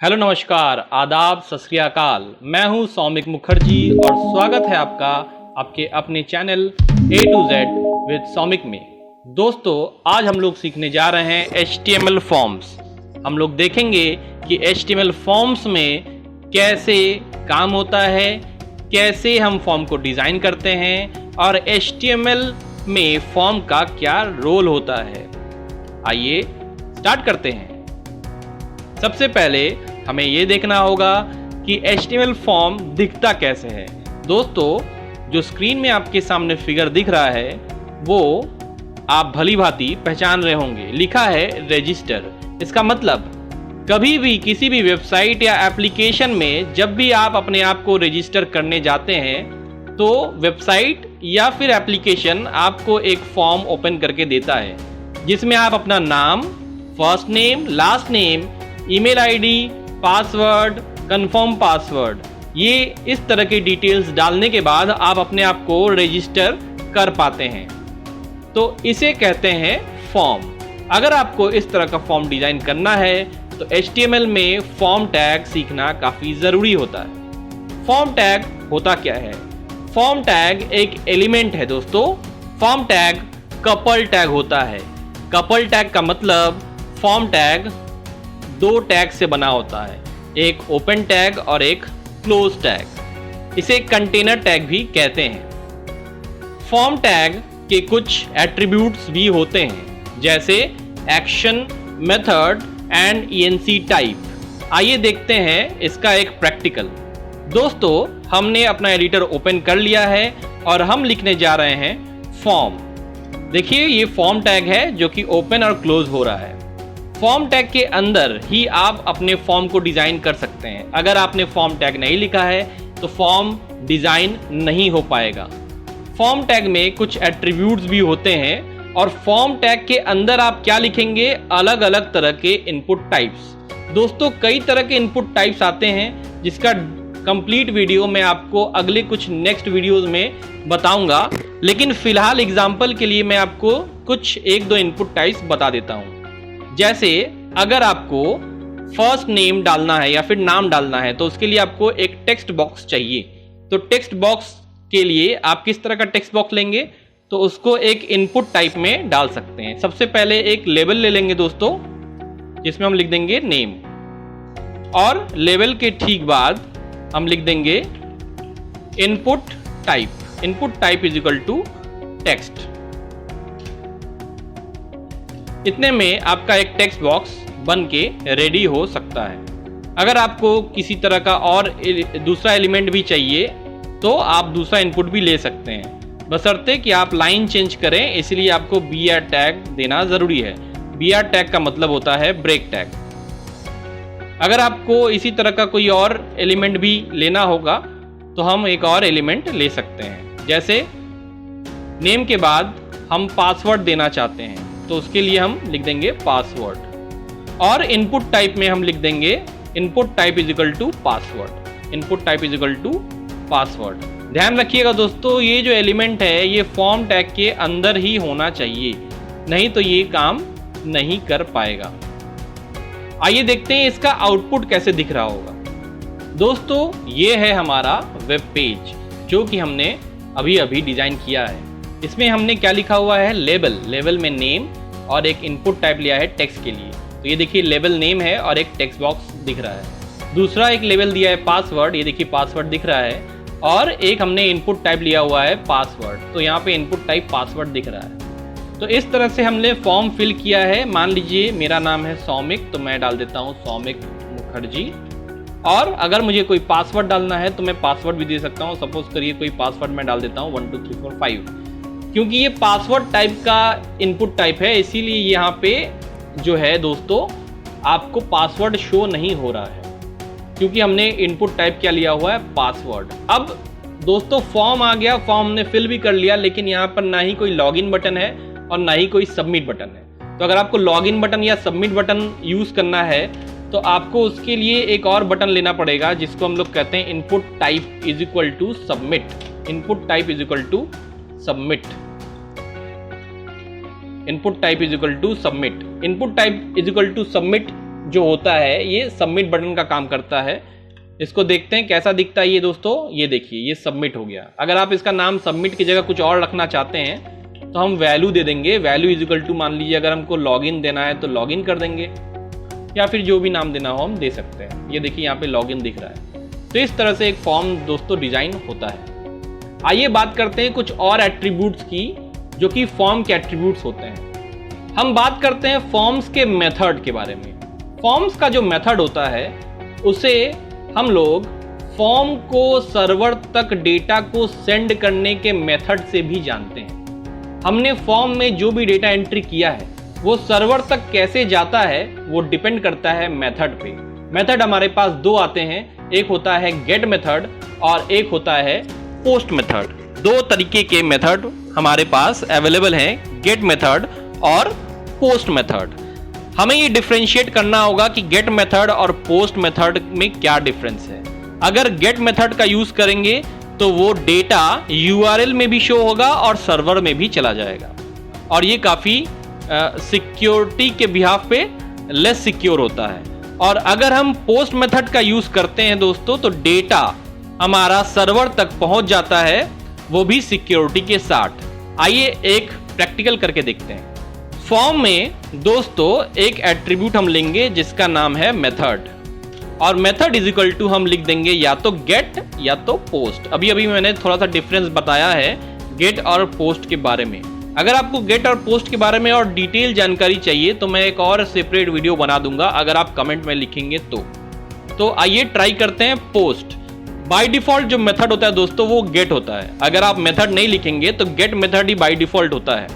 Hello नमस्कार आदाब सत श्री अकाल। मैं हूं सौमिक मुखर्जी और स्वागत है आपका आपके अपने channel A to Z with Soumik में। दोस्तों आज हम लोग सीखने जा रहे हैं HTML फॉर्म्स। हम लोग देखेंगे कि HTML फॉर्म्स में कैसे काम होता है, कैसे हम फॉर्म को डिज़ाइन करते हैं और HTML में फॉर्म का क्या रोल होता है। आइए स्टार्ट करते हैं। सबसे पहले हमें ये देखना होगा कि HTML फॉर्म दिखता कैसे है। दोस्तों जो स्क्रीन में आपके सामने फिगर दिख रहा है वो आप भली भांति पहचान रहे होंगे, लिखा है रजिस्टर। इसका मतलब कभी भी किसी भी वेबसाइट या एप्लीकेशन में जब भी आप अपने आप को रजिस्टर करने जाते हैं तो वेबसाइट या फिर एप्लीकेशन आपको एक फॉर्म ओपन करके देता है जिसमें आप अपना नाम, first name, last name, email ID, password, confirm password, ये इस तरह की डिटेल्स डालने के बाद आप अपने आप को रजिस्टर कर पाते हैं। तो इसे कहते हैं फॉर्म। अगर आपको इस तरह का फॉर्म डिजाइन करना है तो HTML में फॉर्म टैग सीखना काफ़ी ज़रूरी होता है। फॉर्म टैग होता क्या है? फॉर्म टैग एक एलिमेंट है दोस्तों। फॉर्म टैग कपल टैग होता है। कपल टैग का मतलब फॉर्म टैग दो टैग से बना होता है, एक ओपन टैग और एक क्लोज टैग। इसे कंटेनर टैग भी कहते हैं। फॉर्म टैग के कुछ एट्रीब्यूट्स भी होते हैं जैसे action, method and ENC type. आइए देखते हैं इसका एक प्रैक्टिकल। दोस्तों हमने अपना एडिटर ओपन कर लिया है और हम लिखने जा रहे हैं फॉर्म। देखिए ये फॉर्म टैग है जो कि ओपन और क्लोज हो रहा है। फॉर्म टैग के अंदर ही आप अपने फॉर्म को डिज़ाइन कर सकते हैं। अगर आपने फॉर्म टैग नहीं लिखा है तो फॉर्म डिज़ाइन नहीं हो पाएगा। फॉर्म टैग में कुछ एट्रीब्यूट्स भी होते हैं और फॉर्म टैग के अंदर आप क्या लिखेंगे, अलग अलग तरह के इनपुट टाइप्स। दोस्तों कई तरह के इनपुट टाइप्स आते हैं जिसका कंप्लीट वीडियो मैं आपको अगले कुछ नेक्स्ट वीडियोस में बताऊंगा, लेकिन फिलहाल एग्जाम्पल के लिए मैं आपको कुछ एक दो इनपुट टाइप्स बता देता हूं। जैसे अगर आपको फर्स्ट नेम डालना है या फिर नाम डालना है तो उसके लिए आपको एक टेक्स्ट बॉक्स चाहिए। तो टेक्स्ट बॉक्स के लिए आप किस तरह का टेक्स्ट बॉक्स लेंगे, तो उसको एक इनपुट टाइप में डाल सकते हैं। सबसे पहले एक लेबल ले लेंगे दोस्तों जिसमें हम लिख देंगे नेम, और लेबल के ठीक बाद हम लिख देंगे input type. Input type is equal to text. इतने में आपका एक टेक्स्ट बॉक्स बन के रेडी हो सकता है। अगर आपको किसी तरह का और दूसरा एलिमेंट भी चाहिए तो आप दूसरा इनपुट भी ले सकते हैं, बशर्ते कि आप लाइन चेंज करें, इसलिए आपको BR टैग देना ज़रूरी है। BR टैग का मतलब होता है ब्रेक टैग। अगर आपको इसी तरह का कोई और एलिमेंट भी लेना होगा तो हम एक और एलिमेंट ले सकते हैं। जैसे नेम के बाद हम पासवर्ड देना चाहते हैं तो उसके लिए हम लिख देंगे पासवर्ड, और इनपुट टाइप में हम लिख देंगे input type is equal to password. Input type is equal to password. ध्यान रखिएगा दोस्तों ये जो एलिमेंट है ये फॉर्म टैग के अंदर ही होना चाहिए, नहीं तो ये काम नहीं कर पाएगा। आइए देखते हैं इसका आउटपुट कैसे दिख रहा होगा। दोस्तों ये है हमारा वेब पेज जो कि हमने अभी अभी डिजाइन किया है। इसमें हमने क्या लिखा हुआ है, लेबल। लेबल में नेम और एक इनपुट टाइप लिया है टेक्स्ट के लिए। तो ये देखिए लेबल नेम है और एक टेक्स्ट बॉक्स दिख रहा है। दूसरा एक लेबल दिया है पासवर्ड, ये देखिए पासवर्ड दिख रहा है, और एक हमने इनपुट टाइप लिया हुआ है पासवर्ड, तो यहाँ पे इनपुट टाइप पासवर्ड दिख रहा है। तो इस तरह से हमने फॉर्म फिल किया है। मान लीजिए मेरा नाम है सौमिक, तो मैं डाल देता हूँ सौमिक मुखर्जी, और अगर मुझे कोई पासवर्ड डालना है तो मैं पासवर्ड भी दे सकता हूँ। सपोज करिए कोई पासवर्ड मैं डाल देता हूँ 1 2 3 4 5। क्योंकि ये पासवर्ड टाइप का इनपुट टाइप है इसीलिए यहाँ पे जो है दोस्तों आपको पासवर्ड शो नहीं हो रहा है, क्योंकि हमने इनपुट टाइप क्या लिया हुआ है, पासवर्ड। अब दोस्तों फॉर्म आ गया, फॉर्म हमने फिल भी कर लिया, लेकिन यहाँ पर ना ही कोई लॉगिन बटन है और ना ही कोई सबमिट बटन है। तो अगर आपको लॉगिन बटन या सबमिट बटन यूज़ करना है तो आपको उसके लिए एक और बटन लेना पड़ेगा जिसको हम लोग कहते हैं input type is equal to submit. Input type is equal to submit. Input type is equal to submit. Input type is equal to submit जो होता है ये सबमिट बटन का काम करता है। इसको देखते हैं कैसा दिखता है ये दोस्तों। ये देखिए ये सबमिट हो गया। अगर आप इसका नाम सबमिट की जगह कुछ और रखना चाहते हैं तो हम वैल्यू दे देंगे। वैल्यू इज इक्वल टू, मान लीजिए अगर हमको लॉगिन देना है तो लॉगिन कर देंगे, या फिर जो भी नाम देना हो हम दे सकते हैं। ये देखिए यहाँ पे लॉगिन दिख रहा है। तो इस तरह से एक फॉर्म दोस्तों डिजाइन होता है। आइए बात करते हैं कुछ और एट्रीब्यूट्स की जो कि फॉर्म के एट्रीब्यूट्स होते हैं। हम बात करते हैं फॉर्म्स के मेथड के बारे में। फॉर्म्स का जो मेथड होता है उसे हम लोग फॉर्म को सर्वर तक डेटा को सेंड करने के मेथड से भी जानते हैं। हमने फॉर्म में जो भी डेटा एंट्री किया है वो सर्वर तक कैसे जाता है वो डिपेंड करता है मेथड पे। मेथड हमारे पास दो आते हैं, एक होता है गेट मेथड और एक होता है पोस्ट मेथड। दो तरीके के मेथड हमारे पास अवेलेबल हैं, गेट मेथड और पोस्ट मेथड। हमें ये डिफरेंशिएट करना होगा कि गेट मेथड और पोस्ट मेथड में क्या डिफरेंस है। अगर गेट मेथड का यूज करेंगे तो वो डेटा यूआरएल में भी शो होगा और सर्वर में भी चला जाएगा, और ये काफी सिक्योरिटी के बिहाफ पे लेस सिक्योर होता है। और अगर हम पोस्ट मेथड का यूज करते हैं दोस्तों तो डेटा हमारा सर्वर तक पहुंच जाता है, वो भी सिक्योरिटी के साथ। आइए एक प्रैक्टिकल करके देखते हैं। फॉर्म में दोस्तों एक एट्रीब्यूट हम लेंगे जिसका नाम है मेथड, और मेथड इज इक्वल टू हम लिख देंगे या तो गेट या तो पोस्ट। अभी मैंने थोड़ा सा डिफरेंस बताया है गेट और पोस्ट के बारे में। अगर आपको गेट और पोस्ट के बारे में और डिटेल जानकारी चाहिए तो मैं एक और सेपरेट वीडियो बना दूंगा अगर आप कमेंट में लिखेंगे तो आइए ट्राई करते हैं पोस्ट। बाय डिफॉल्ट जो मेथड होता है दोस्तों वो गेट होता है। अगर आप मेथड नहीं लिखेंगे तो get method he by default होता है।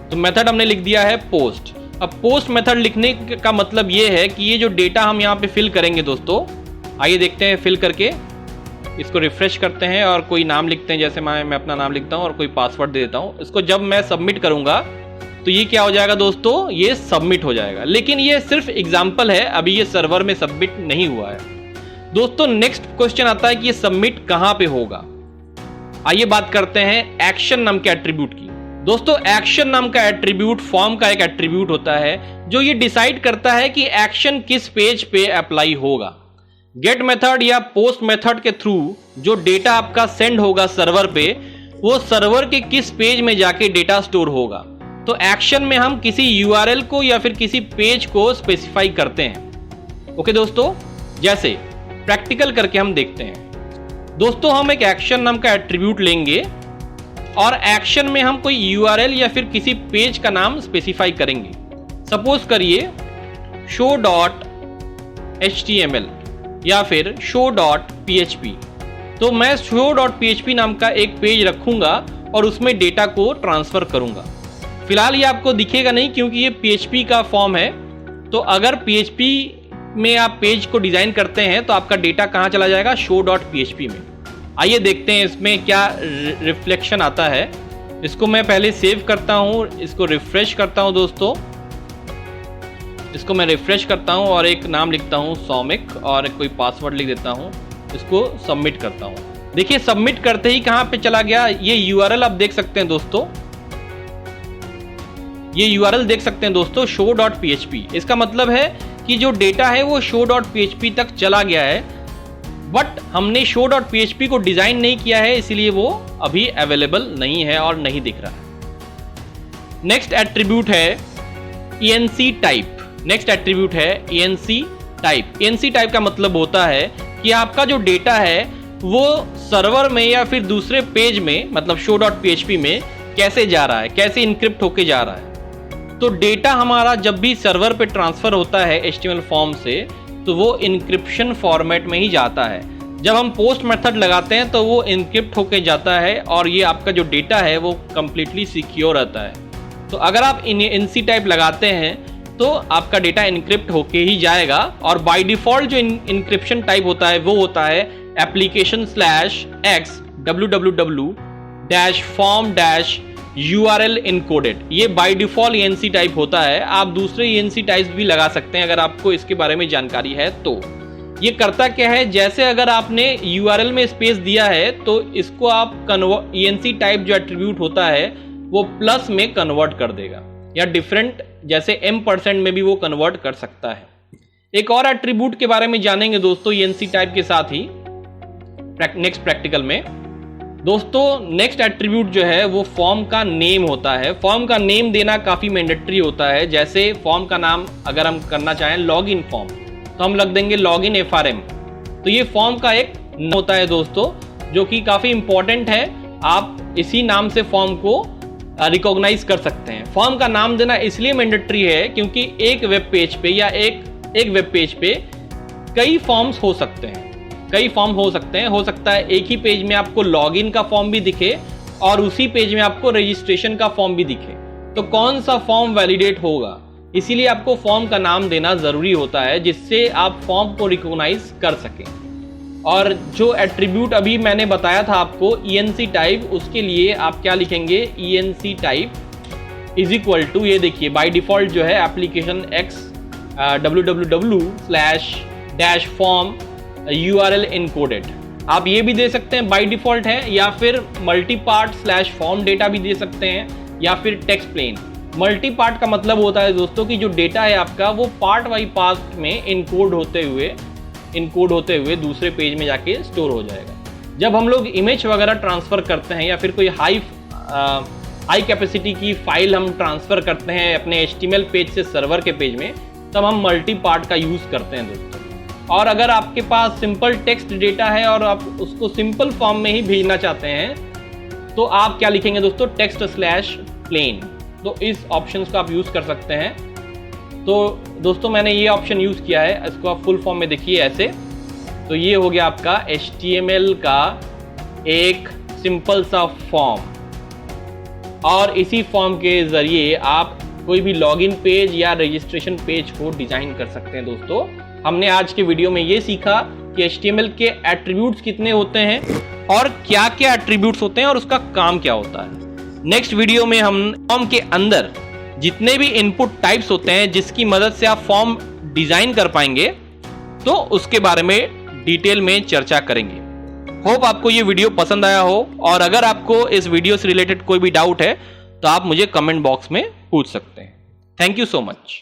तो मेथड हमने लिख दिया है पोस्ट। अब पोस्ट मेथड लिखने का मतलब ये है कि ये जो डेटा हम यहाँ पे फिल करेंगे दोस्तों, आइए देखते हैं फिल करके। इसको रिफ्रेश करते हैं और कोई नाम लिखते हैं, जैसे मैं अपना नाम लिखता हूँ और कोई पासवर्ड दे देता हूँ। इसको जब मैं सबमिट करूंगा तो ये क्या हो जाएगा दोस्तों, ये सबमिट हो जाएगा। लेकिन ये सिर्फ एग्जाम्पल है, अभी ये सर्वर में सबमिट नहीं हुआ है दोस्तों। नेक्स्ट क्वेश्चन आता है कि ये सबमिट कहां पे होगा। आइए बात करते हैं एक्शन नाम के एट्रीब्यूट की। दोस्तों एक्शन नाम का एट्रीब्यूट फॉर्म का एक एट्रीब्यूट होता है जो ये डिसाइड करता है कि एक्शन किस पेज पे अप्लाई होगा। गेट मेथड या पोस्ट मेथड के थ्रू जो डेटा आपका सेंड होगा सर्वर पे, वो सर्वर के किस पेज में जाके डेटा स्टोर होगा। तो एक्शन में हम किसी यूआरएल को या फिर किसी पेज को स्पेसिफाई करते हैं। ओके दोस्तों, जैसे प्रैक्टिकल करके हम देखते हैं। दोस्तों हम एक एक्शन नाम का एट्रीब्यूट लेंगे और एक्शन में हम कोई यूआरएल या फिर किसी पेज का नाम स्पेसिफाई करेंगे। सपोज करिए show.html या फिर show.php। तो मैं show.php नाम का एक पेज रखूंगा और उसमें डेटा को ट्रांसफर करूंगा। फिलहाल ये आपको दिखेगा नहीं क्योंकि ये PHP का फॉर्म है। तो अगर PHP में आप पेज को डिजाइन करते हैं तो आपका डेटा कहां चला जाएगा, show.php में। आइए देखते हैं इसमें क्या रिफ्लेक्शन आता है। इसको मैं पहले सेव करता हूं, इसको रिफ्रेश करता हूं दोस्तों। इसको मैं रिफ्रेश करता हूं और एक नाम लिखता हूं सौमिक और कोई पासवर्ड लिख देता हूं। इसको सबमिट करता हूं। देखिए सबमिट करते ही कहां पे चला गया, ये यूआरएल आप देख सकते हैं दोस्तों। ये यूआरएल देख सकते हैं दोस्तों, show.php। इसका मतलब है कि जो डेटा है वो show.php तक चला गया है, बट हमने show.php को डिजाइन नहीं किया है, इसीलिए वो अभी अवेलेबल नहीं है और नहीं दिख रहा है। नेक्स्ट एट्रीब्यूट है enc टाइप। नेक्स्ट एट्रीब्यूट है enc टाइप। enc टाइप का मतलब होता है कि आपका जो डेटा है वो सर्वर में या फिर दूसरे पेज में, मतलब show.php में कैसे जा रहा है, कैसे इनक्रिप्ट होके जा रहा है। तो डेटा हमारा जब भी सर्वर पे ट्रांसफर होता है HTML फॉर्म से, तो वो इनक्रिप्शन फॉर्मेट में ही जाता है। जब हम पोस्ट मेथड लगाते हैं तो वो इनक्रिप्ट होके जाता है और ये आपका जो डेटा है वो कंप्लीटली सिक्योर रहता है। तो अगर आप enc टाइप लगाते हैं तो आपका डेटा इनक्रिप्ट होके ही जाएगा। और बाय डिफॉल्ट जो इनक्रिप्शन टाइप होता है वो होता है application/x www-form-url encoded। ये बाय डिफॉल्ट enc टाइप होता है। आप दूसरे enc टाइप्स भी लगा सकते हैं अगर आपको इसके बारे में जानकारी है तो। ये करता क्या है, जैसे अगर आपने URL में स्पेस दिया है तो इसको आप enc टाइप जो एट्रीब्यूट होता है वो प्लस में कन्वर्ट कर देगा, या डिफरेंट जैसे m% में भी वो कन्वर्ट कर सकता है। एक और एट्रीब्यूट के बारे में जानेंगे दोस्तों ईएनसी टाइप के साथ ही नेक्स्ट प्रैक्टिकल में। दोस्तों नेक्स्ट एट्रीब्यूट जो है वो फॉर्म का नेम होता है। फॉर्म का नेम देना काफ़ी मैंडेटरी होता है। जैसे फॉर्म का नाम अगर हम करना चाहें लॉगिन फॉर्म तो हम लग देंगे लॉगिन FRM। तो ये फॉर्म का एक नाम होता है दोस्तों जो कि काफ़ी इंपॉर्टेंट है। आप इसी नाम से फॉर्म को रिकॉग्नाइज कर सकते हैं। फॉर्म का नाम देना इसलिए मैंडेटरी है क्योंकि एक वेब पेज पे या एक वेब पेज पे कई फॉर्म्स हो सकते हैं। कई फॉर्म हो सकते हैं। हो सकता है एक ही पेज में आपको लॉगिन का फॉर्म भी दिखे और उसी पेज में आपको रजिस्ट्रेशन का फॉर्म भी दिखे। तो कौन सा फॉर्म वैलिडेट होगा, इसीलिए आपको फॉर्म का नाम देना ज़रूरी होता है जिससे आप फॉर्म को रिकॉग्नाइज कर सकें। और जो एट्रीब्यूट अभी मैंने बताया था आपको ENC टाइप, उसके लिए आप क्या लिखेंगे ENC type is equal to, ये देखिए बाय डिफ़ॉल्ट जो है application x www/form URL encoded। आप ये भी दे सकते हैं बाय डिफ़ॉल्ट है, या फिर multipart/form डेटा भी दे सकते हैं, या फिर टेक्स्ट प्लेन। मल्टीपार्ट का मतलब होता है दोस्तों कि जो डेटा है आपका वो पार्ट बाई पार्ट में इनकोड होते हुए दूसरे पेज में जाके स्टोर हो जाएगा। जब हम लोग इमेज वगैरह ट्रांसफ़र करते हैं या फिर कोई हाई कैपेसिटी की फाइल हम ट्रांसफ़र करते हैं अपने HTML पेज से सर्वर के पेज में, तब हम मल्टी पार्ट का यूज़ करते हैं दोस्तों। और अगर आपके पास सिंपल टेक्स्ट डेटा है और आप उसको सिंपल फॉर्म में ही भेजना चाहते हैं तो आप क्या लिखेंगे दोस्तों text/plain। तो इस ऑप्शन को आप यूज़ कर सकते हैं। तो दोस्तों मैंने ये ऑप्शन यूज़ किया है, इसको आप फुल फॉर्म में देखिए ऐसे। तो ये हो गया आपका HTML का एक सिंपल सा फॉर्म, और इसी फॉर्म के ज़रिए आप कोई भी लॉगिन पेज या रजिस्ट्रेशन पेज को डिज़ाइन कर सकते हैं। दोस्तों हमने आज के वीडियो में ये सीखा कि HTML के एट्रीब्यूट्स कितने होते हैं और क्या क्या एट्रीब्यूट्स होते हैं और उसका काम क्या होता है। नेक्स्ट वीडियो में हम फॉर्म के अंदर जितने भी इनपुट टाइप्स होते हैं जिसकी मदद से आप फॉर्म डिज़ाइन कर पाएंगे, तो उसके बारे में डिटेल में चर्चा करेंगे। होप आपको ये वीडियो पसंद आया हो, और अगर आपको इस वीडियो से रिलेटेड कोई भी डाउट है तो आप मुझे कमेंट बॉक्स में पूछ सकते हैं। Thank you so much.